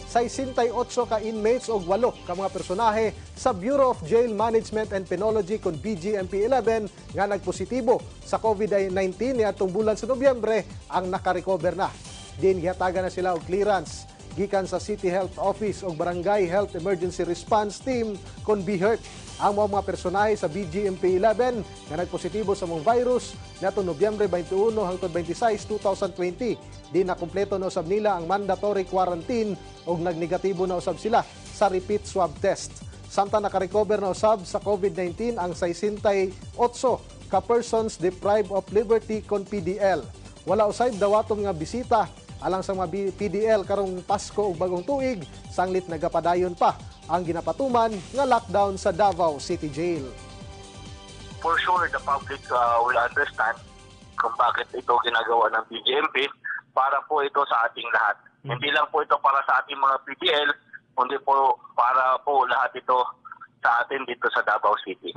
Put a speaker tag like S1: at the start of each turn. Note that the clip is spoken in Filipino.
S1: 68 ka inmates o 8 ka mga personahe sa Bureau of Jail Management and Penology kon BGMP-11 nga nagpositibo sa COVID-19 niadtong bulan sa Nobyembre ang nakarecover na. Din gihatagan na sila og clearance gikan sa City Health Office o Barangay Health Emergency Response Team kon BHERT. Ang mga personahe sa BGMP-11 nga nagpositibo sa mong virus niadtong Nobyembre 21 hangtod 26, 2020. Di na kumpleto na usab nila ang mandatory quarantine o nagnegatibo na usab sila sa repeat swab test. Samtang nakarecover na usab sa COVID-19 ang 68 ka persons deprived of liberty kon PDL. Wala usay dawaton nga bisita alang sa mga PDL karong Pasko ug bagong tuig, sanglit nagapadayon pa ang ginapatuman nga lockdown sa Davao City Jail.
S2: For sure, the public will understand kung bakit ito ginagawa ng BGMP para po ito sa ating lahat. Hindi lang po ito para sa ating mga PDL, kundi po para po lahat ito sa atin dito sa Davao City.